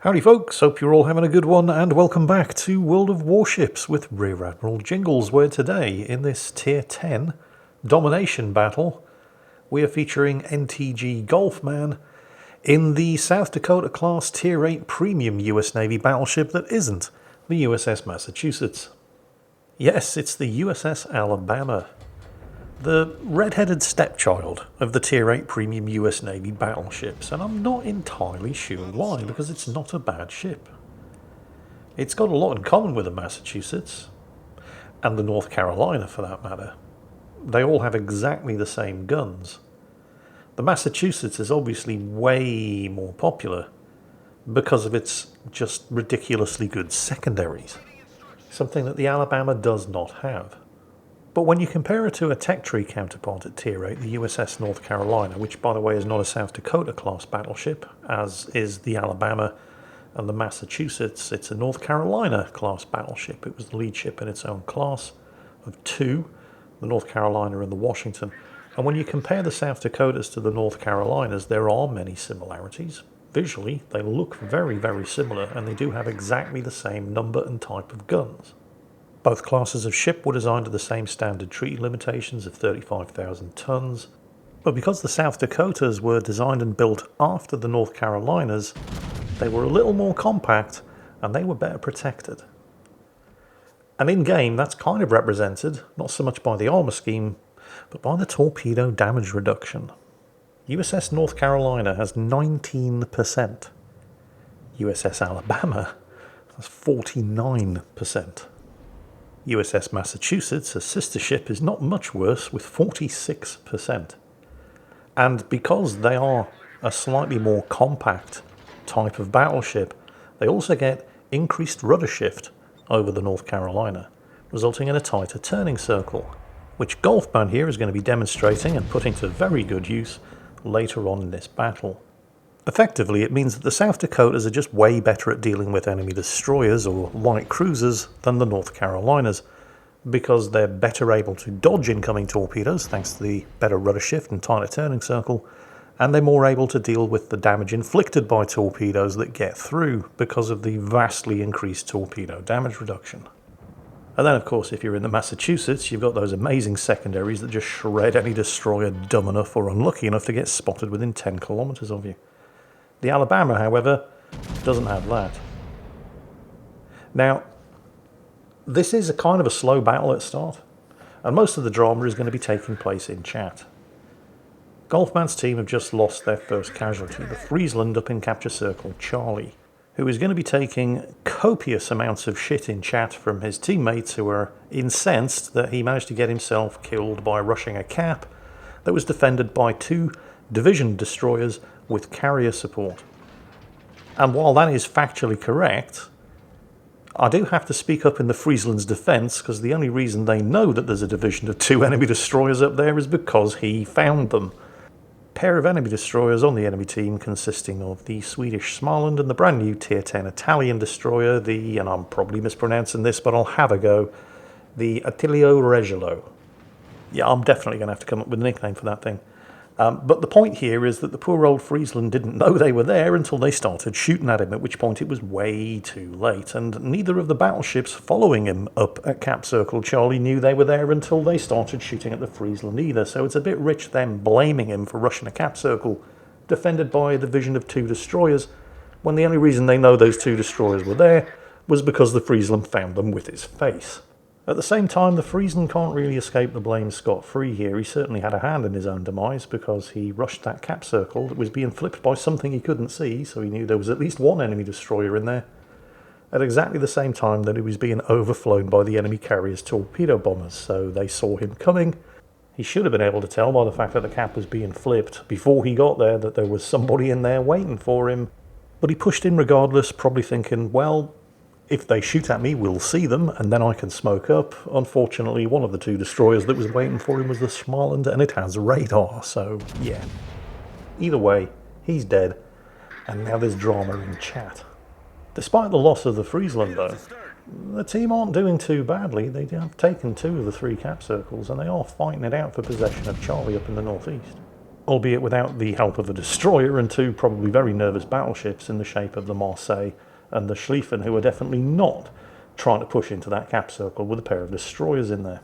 Howdy folks, hope you're all having a good one, and welcome back to World of Warships with Rear Admiral Jingles, where today, in this Tier 10 domination battle, we are featuring NTG Golfman in the South Dakota class Tier 8 premium US Navy battleship that isn't the USS Massachusetts. Yes, it's the USS Alabama, the red-headed stepchild of the Tier 8 premium US Navy battleships, and I'm not entirely sure why, because it's not a bad ship. It's got a lot in common with the Massachusetts, and the North Carolina for that matter. They all have exactly the same guns. The Massachusetts is obviously way more popular because of its just ridiculously good secondaries, something that the Alabama does not have. But when you compare it to a tech tree counterpart at Tier 8, the USS North Carolina, which by the way is not a South Dakota class battleship, as is the Alabama and the Massachusetts, it's a North Carolina class battleship. It was the lead ship in its own class of two, the North Carolina and the Washington. And when you compare the South Dakotas to the North Carolinas, there are many similarities. Visually, they look very, very similar, and they do have exactly the same number and type of guns. Both classes of ship were designed to the same standard treaty limitations of 35,000 tons, but because the South Dakotas were designed and built after the North Carolinas, they were a little more compact and they were better protected. And in-game, that's kind of represented, not so much by the armour scheme, but by the torpedo damage reduction. USS North Carolina has 19%. USS Alabama has 49%. USS Massachusetts, a sister ship, is not much worse with 46%. And because they are a slightly more compact type of battleship, they also get increased rudder shift over the North Carolina, resulting in a tighter turning circle, which Golfman here is going to be demonstrating and putting to very good use later on in this battle. Effectively, it means that the South Dakotas are just way better at dealing with enemy destroyers or light cruisers than the North Carolinas, because they're better able to dodge incoming torpedoes thanks to the better rudder shift and tighter turning circle, and they're more able to deal with the damage inflicted by torpedoes that get through because of the vastly increased torpedo damage reduction. And then, of course, if you're in the Massachusetts, you've got those amazing secondaries that just shred any destroyer dumb enough or unlucky enough to get spotted within 10 kilometers of you. The Alabama, however, doesn't have that. Now, this is a kind of a slow battle at start, and most of the drama is going to be taking place in chat. Golfman's team have just lost their first casualty, the Friesland up in Capture Circle Charlie, who is going to be taking copious amounts of shit in chat from his teammates who are incensed that he managed to get himself killed by rushing a cap that was defended by two division destroyers with carrier support. And while that is factually correct, I do have to speak up in the Friesland's defence, because the only reason they know that there's a division of two enemy destroyers up there is because he found them. Pair of enemy destroyers on the enemy team consisting of the Swedish Småland and the brand new Tier 10 Italian destroyer, and I'm probably mispronouncing this, but I'll have a go, the Attilio Regilo. Yeah, I'm definitely going to have to come up with a nickname for that thing. But the point here is that the poor old Friesland didn't know they were there until they started shooting at him, at which point it was way too late, and neither of the battleships following him up at Cap Circle Charlie knew they were there until they started shooting at the Friesland either, so it's a bit rich them blaming him for rushing a Cap Circle defended by a division of two destroyers, when the only reason they know those two destroyers were there was because the Friesland found them with his face. At the same time, the Friesland can't really escape the blame scot-free here. He certainly had a hand in his own demise because he rushed that cap circle that was being flipped by something he couldn't see, so he knew there was at least one enemy destroyer in there, at exactly the same time that it was being overflown by the enemy carrier's torpedo bombers, so they saw him coming. He should have been able to tell by the fact that the cap was being flipped before he got there that there was somebody in there waiting for him, but he pushed in regardless, probably thinking, well, if they shoot at me, we'll see them, and then I can smoke up. Unfortunately, one of the two destroyers that was waiting for him was the Småland, and it has radar, so yeah. Either way, he's dead, and now there's drama in chat. Despite the loss of the Friesland, though, the team aren't doing too badly. They have taken two of the three cap circles, and they are fighting it out for possession of Charlie up in the northeast. albeit without the help of a destroyer and two probably very nervous battleships in the shape of the Marseille and the Schlieffen, who are definitely not trying to push into that cap circle with a pair of destroyers in there.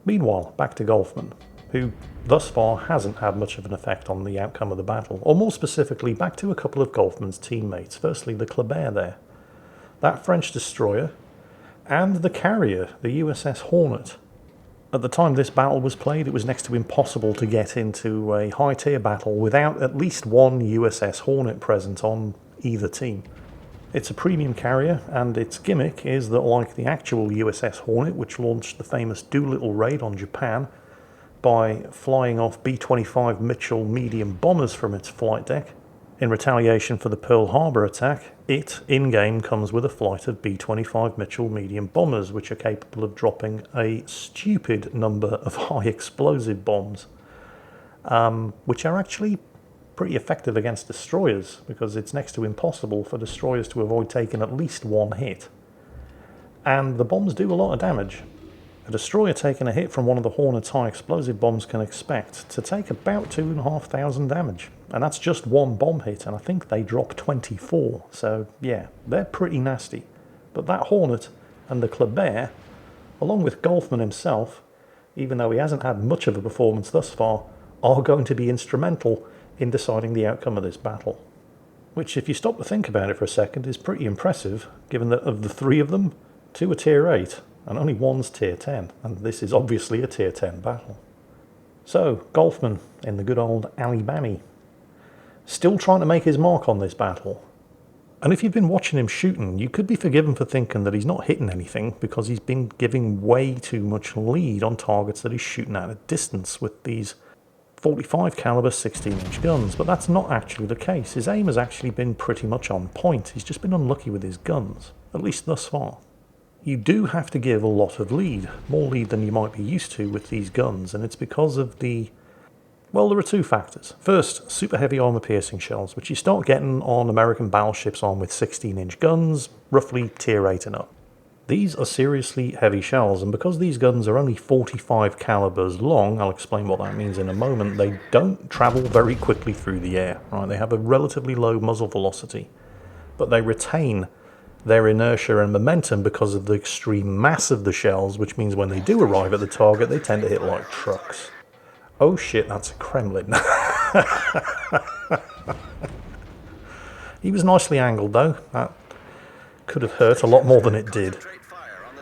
Meanwhile, back to Golfman, who thus far hasn't had much of an effect on the outcome of the battle, or more specifically back to a couple of Golfman's teammates. Firstly, the Kleber there, that French destroyer, and the carrier, the USS Hornet. At the time this battle was played, it was next to impossible to get into a high-tier battle without at least one USS Hornet present on either team. It's a premium carrier, and its gimmick is that, like the actual USS Hornet, which launched the famous Doolittle raid on Japan by flying off B-25 Mitchell medium bombers from its flight deck, in retaliation for the Pearl Harbor attack, it, in-game, comes with a flight of B-25 Mitchell medium bombers, which are capable of dropping a stupid number of high-explosive bombs, which are actually pretty effective against destroyers, because it's next to impossible for destroyers to avoid taking at least one hit. And the bombs do a lot of damage. A destroyer taking a hit from one of the Hornet's high-explosive bombs can expect to take about 2,500 damage. And that's just one bomb hit, and I think they drop 24. So yeah, they're pretty nasty. But that Hornet and the Kleber, along with Golfman himself, even though he hasn't had much of a performance thus far, are going to be instrumental in deciding the outcome of this battle. Which, if you stop to think about it for a second, is pretty impressive, given that of the three of them, two are tier 8, and only one's tier 10, and this is obviously a tier 10 battle. So, Golfman in the good old Alibami, still trying to make his mark on this battle. And if you've been watching him shooting, you could be forgiven for thinking that he's not hitting anything, because he's been giving way too much lead on targets that he's shooting at a distance with these 45 caliber 16-inch guns, but that's not actually the case. His aim has actually been pretty much on point. He's just been unlucky with his guns, at least thus far. You do have to give a lot of lead, more lead than you might be used to with these guns, and it's because of the... well, there are two factors. First, super heavy armor piercing shells, which you start getting on American battleships armed with 16-inch guns, roughly tier 8 and up. These are seriously heavy shells, and because these guns are only 45 calibers long, I'll explain what that means in a moment, they don't travel very quickly through the air. Right? They have a relatively low muzzle velocity, but they retain their inertia and momentum because of the extreme mass of the shells, which means when they do arrive at the target, they tend to hit like trucks. Oh shit, that's a Kremlin. He was nicely angled though. That could have hurt a lot more than it did.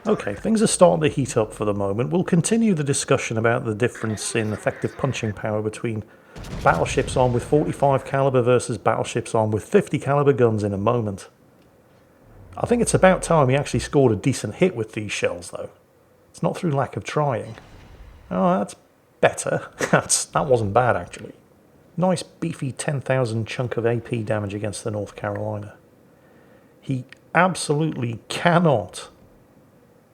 Okay, things are starting to heat up for the moment. We'll continue the discussion about the difference in effective punching power between battleships armed with 45 caliber versus battleships armed with 50 caliber guns in a moment. I think it's about time he actually scored a decent hit with these shells though. It's not through lack of trying. Oh, that's better. That wasn't bad actually. Nice beefy 10,000 chunk of AP damage against the North Carolina. He absolutely cannot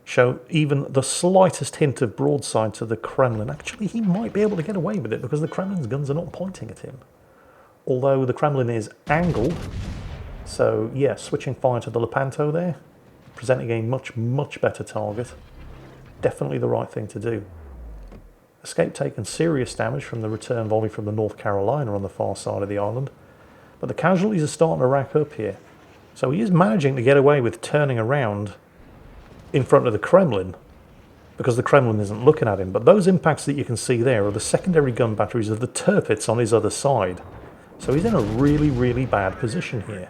show even the slightest hint of broadside to the Kremlin. Actually, he might be able to get away with it because the Kremlin's guns are not pointing at him. Although the Kremlin is angled, so yeah, switching fire to the Lepanto there, presenting a much, much better target. Definitely the right thing to do. Escape taking serious damage from the return volley from the North Carolina on the far side of the island, but the casualties are starting to rack up here. So he is managing to get away with turning around in front of the Kremlin because the Kremlin isn't looking at him. But those impacts that you can see there are the secondary gun batteries of the Tirpitz on his other side. So he's in a really, really bad position here.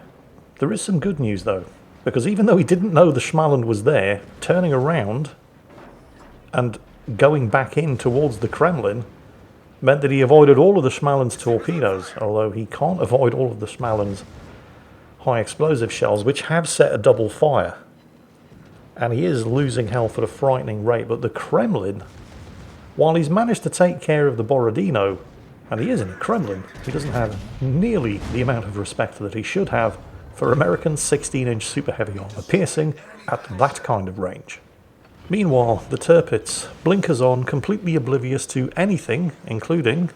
There is some good news though, because even though he didn't know the Schmaland was there, turning around and going back in towards the Kremlin meant that he avoided all of the Schmaland's torpedoes, although he can't avoid all of the Schmaland's high explosive shells, which have set a double fire. And he is losing health at a frightening rate, but the Kremlin, while he's managed to take care of the Borodino, and he is in a Kremlin, he doesn't have nearly the amount of respect that he should have for American 16-inch super heavy armor piercing at that kind of range. Meanwhile, the Tirpitz blinkers on, completely oblivious to anything, including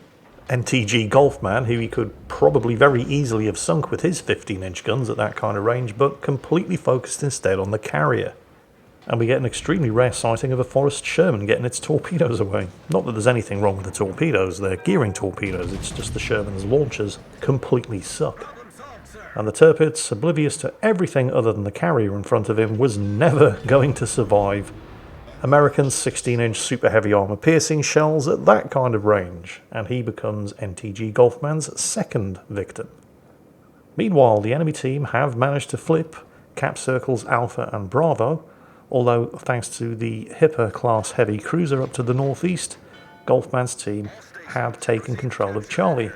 NTG Golfman, who he could probably very easily have sunk with his 15-inch guns at that kind of range, but completely focused instead on the carrier. And we get an extremely rare sighting of a Forest Sherman getting its torpedoes away. Not that there's anything wrong with the torpedoes, they're gearing torpedoes, it's just the Sherman's launchers completely suck. And the Tirpitz, oblivious to everything other than the carrier in front of him, was never going to survive American 16-inch super heavy armor piercing shells at that kind of range, and he becomes NTG Golfman's second victim. Meanwhile, the enemy team have managed to flip Cap Circles Alpha and Bravo, although thanks to the Hipper class heavy cruiser up to the northeast, Golfman's team have taken control of Charlie.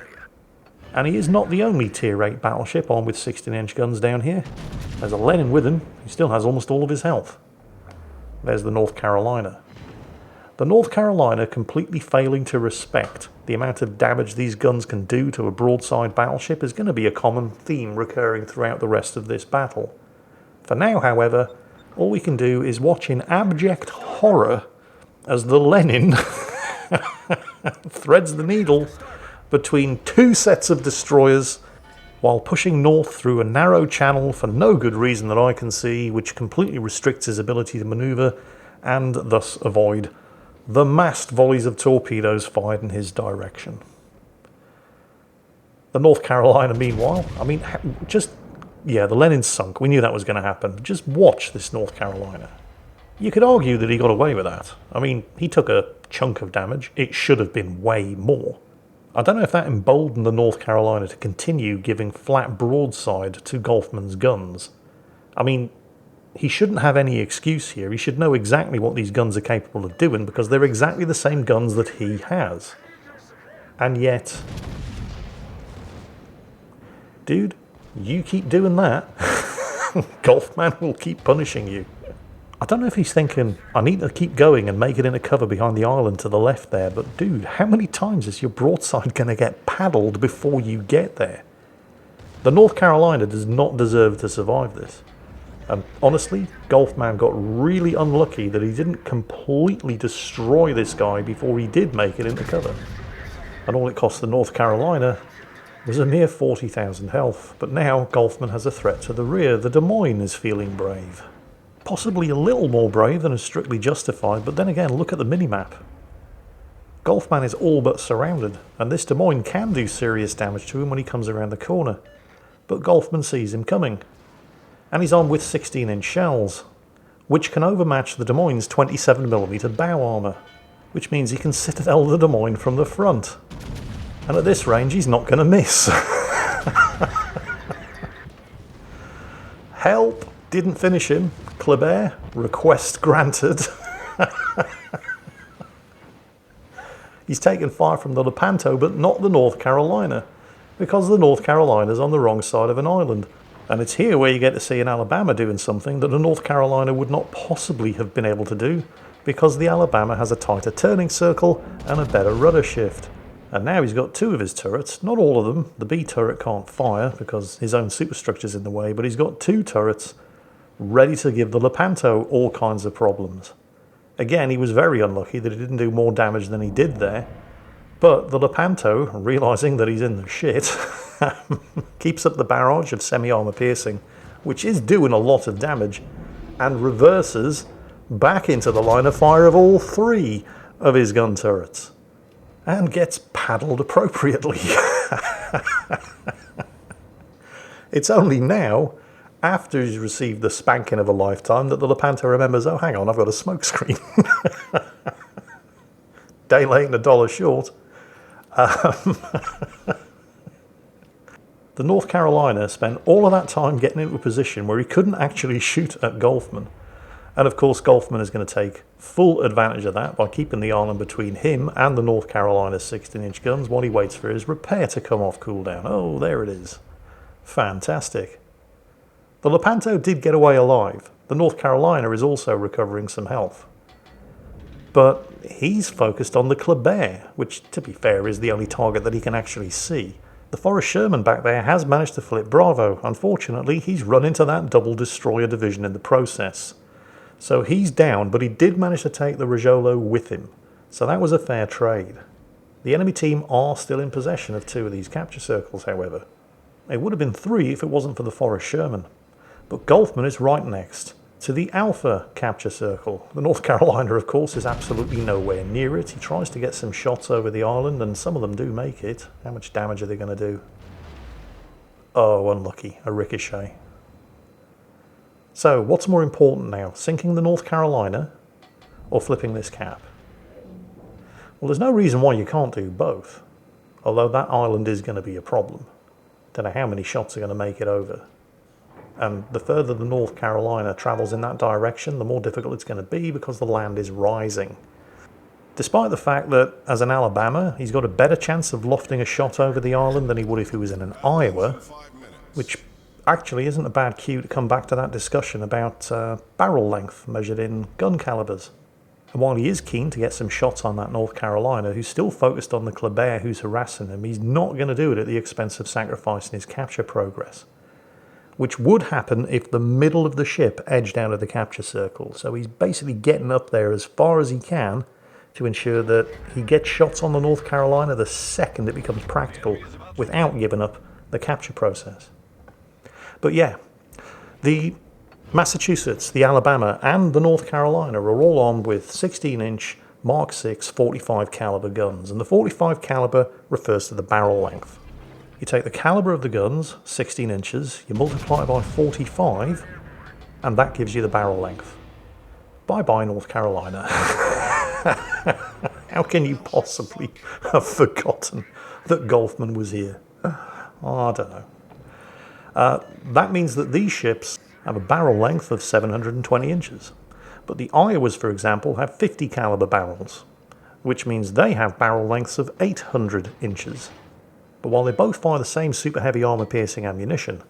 And he is not the only tier 8 battleship armed with 16-inch guns down here. There's a Lenin with him, who still has almost all of his health. There's the North Carolina. The North Carolina completely failing to respect the amount of damage these guns can do to a broadside battleship is going to be a common theme recurring throughout the rest of this battle. For now, however, all we can do is watch in abject horror as the Lenin threads the needle between two sets of destroyers while pushing north through a narrow channel for no good reason that I can see, which completely restricts his ability to manoeuvre and thus avoid the massed volleys of torpedoes fired in his direction. The North Carolina, meanwhile, the Lenin sunk. We knew that was going to happen. Just watch this North Carolina. You could argue that he got away with that. I mean, he took a chunk of damage. It should have been way more. I don't know if that emboldened the North Carolina to continue giving flat broadside to Golfman's guns. I mean, he shouldn't have any excuse here. He should know exactly what these guns are capable of doing because they're exactly the same guns that he has. And yet, dude, you keep doing that, Golfman will keep punishing you. I don't know if he's thinking, I need to keep going and make it into cover behind the island to the left there, but dude, how many times is your broadside going to get paddled before you get there? The North Carolina does not deserve to survive this. And honestly, Golfman got really unlucky that he didn't completely destroy this guy before he did make it into cover. And all it cost the North Carolina was a mere 40,000 health. But now Golfman has a threat to the rear. The Des Moines is feeling brave. Possibly a little more brave than is strictly justified, but then again, look at the minimap. Golfman is all but surrounded, and this Des Moines can do serious damage to him when he comes around the corner. But Golfman sees him coming. And he's armed with 16-inch shells, which can overmatch the Des Moines' 27mm bow armour, which means he can citadel the Des Moines from the front. And at this range, he's not going to miss. Help! Didn't finish him. Kleber, request granted. He's taken fire from the Lepanto, but not the North Carolina, because the North Carolina's on the wrong side of an island. And it's here where you get to see an Alabama doing something that the North Carolina would not possibly have been able to do, because the Alabama has a tighter turning circle and a better rudder shift. And now he's got two of his turrets, not all of them. The B turret can't fire because his own superstructure's in the way, but he's got two turrets ready to give the Lepanto all kinds of problems. Again, he was very unlucky that he didn't do more damage than he did there, but the Lepanto, realising that he's in the shit, keeps up the barrage of semi-armour piercing, which is doing a lot of damage, and reverses back into the line of fire of all three of his gun turrets, and gets paddled appropriately. It's only now, after he's received the spanking of a lifetime, that the Lepanto remembers, oh, hang on, I've got a smoke screen. Day late and $1 short. The North Carolina spent all of that time getting into a position where he couldn't actually shoot at Golfman. And of course, Golfman is going to take full advantage of that by keeping the island between him and the North Carolina's 16-inch guns while he waits for his repair to come off cooldown. Oh, there it is. Fantastic. The Lepanto did get away alive. The North Carolina is also recovering some health. But he's focused on the Kleber, which, to be fair, is the only target that he can actually see. The Forrest Sherman back there has managed to flip Bravo. Unfortunately, he's run into that double destroyer division in the process. So he's down, but he did manage to take the Rajolo with him. So that was a fair trade. The enemy team are still in possession of two of these capture circles, however. It would have been three if it wasn't for the Forrest Sherman. But Golfman is right next, to the Alpha capture circle. The North Carolina, of course, is absolutely nowhere near it. He tries to get some shots over the island, and some of them do make it. How much damage are they going to do? Oh, unlucky. A ricochet. So, what's more important now? Sinking the North Carolina or flipping this cap? Well, there's no reason why you can't do both. Although that island is going to be a problem. Don't know how many shots are going to make it over. And the further the North Carolina travels in that direction, the more difficult it's going to be because the land is rising. Despite the fact that, as an Alabama, he's got a better chance of lofting a shot over the island than he would if he was in an Iowa, which actually isn't a bad cue to come back to that discussion about barrel length measured in gun calibers. And while he is keen to get some shots on that North Carolina, who's still focused on the Kleber who's harassing him, he's not going to do it at the expense of sacrificing his capture progress, which would happen if the middle of the ship edged out of the capture circle. So he's basically getting up there as far as he can to ensure that he gets shots on the North Carolina the second it becomes practical without giving up the capture process. But yeah, the Massachusetts, the Alabama, and the North Carolina are all armed with 16-inch Mark 6 45 caliber guns, and the 45 caliber refers to the barrel length. You take the caliber of the guns, 16 inches, you multiply it by 45, and that gives you the barrel length. Bye-bye, North Carolina. How can you possibly have forgotten that Golfman was here? Oh, I don't know. That means that these ships have a barrel length of 720 inches. But the Iowas, for example, have 50 caliber barrels, which means they have barrel lengths of 800 inches. But while they both fire the same super heavy armor piercing ammunition,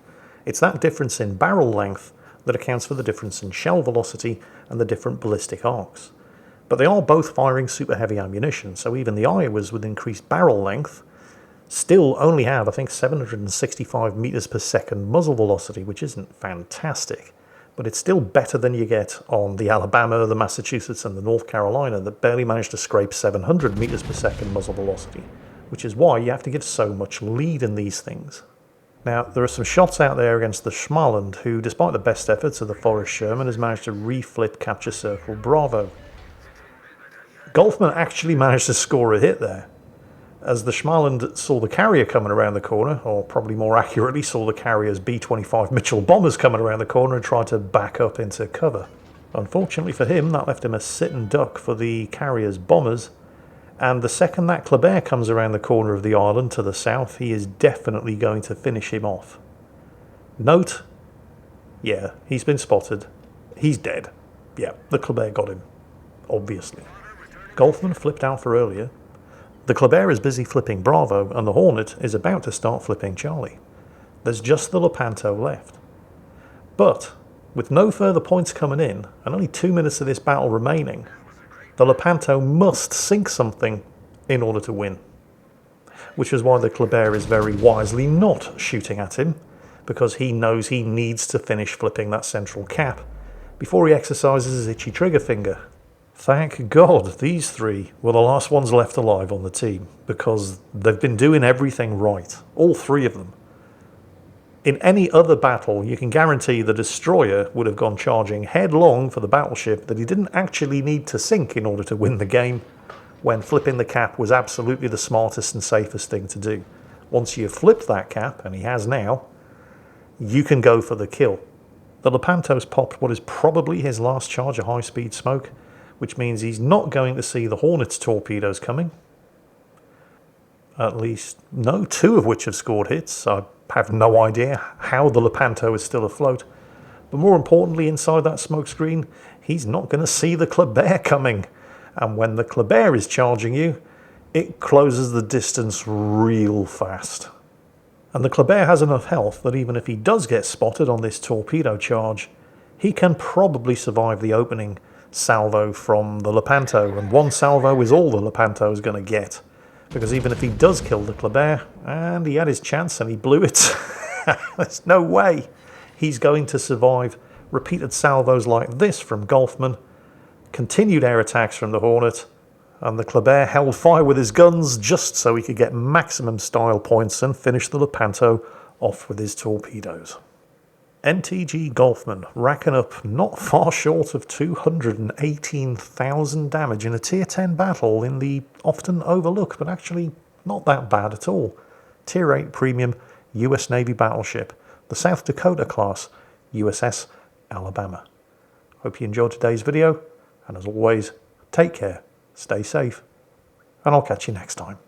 it's that difference in barrel length that accounts for the difference in shell velocity and the different ballistic arcs. But they are both firing super heavy ammunition, so even the Iowas with increased barrel length still only have, I think, 765 meters per second muzzle velocity, which isn't fantastic, but it's still better than you get on the Alabama, the Massachusetts, and the North Carolina that barely managed to scrape 700 meters per second muzzle velocity, which is why you have to give so much lead in these things. Now, there are some shots out there against the Schmaland, who, despite the best efforts of the Forrest Sherman, has managed to reflip Capture Circle Bravo. Golfman actually managed to score a hit there, as the Schmaland saw the carrier coming around the corner, or probably more accurately saw the carrier's B-25 Mitchell bombers coming around the corner and tried to back up into cover. Unfortunately for him, that left him a sit and duck for the carrier's bombers, and the second that Kleber comes around the corner of the island to the south, he is definitely going to finish him off. Note, yeah, he's been spotted. He's dead. Yeah, the Kleber got him, obviously. Golfman flipped Alpha earlier. The Kleber is busy flipping Bravo, and the Hornet is about to start flipping Charlie. There's just the Lepanto left. But, with no further points coming in, and only 2 minutes of this battle remaining, the Lepanto must sink something in order to win. Which is why the Kleber is very wisely not shooting at him, because he knows he needs to finish flipping that central cap before he exercises his itchy trigger finger. Thank God these three were the last ones left alive on the team, because they've been doing everything right, all three of them. In any other battle, you can guarantee the destroyer would have gone charging headlong for the battleship that he didn't actually need to sink in order to win the game, when flipping the cap was absolutely the smartest and safest thing to do. Once you've flipped that cap, and he has now, you can go for the kill. The Lepanto's popped what is probably his last charge of high-speed smoke, which means he's not going to see the Hornet's torpedoes coming. At least, no, 2 of which have scored hits. I have no idea how the Lepanto is still afloat. But more importantly, inside that smoke screen, he's not going to see the Kleber coming. And when the Kleber is charging you, it closes the distance real fast. And the Kleber has enough health that even if he does get spotted on this torpedo charge, he can probably survive the opening salvo from the Lepanto, and 1 salvo is all the Lepanto is going to get, because even if he does kill the Kleber, and he had his chance and he blew it, there's no way he's going to survive repeated salvos like this from Golfman, continued air attacks from the Hornet, and the Kleber held fire with his guns just so he could get maximum style points and finish the Lepanto off with his torpedoes. NTG Golfman racking up not far short of 218,000 damage in a Tier 10 battle in the often overlooked but actually not that bad at all Tier 8 premium US Navy battleship, the South Dakota class USS Alabama. Hope you enjoyed today's video, and as always, take care, stay safe, and I'll catch you next time.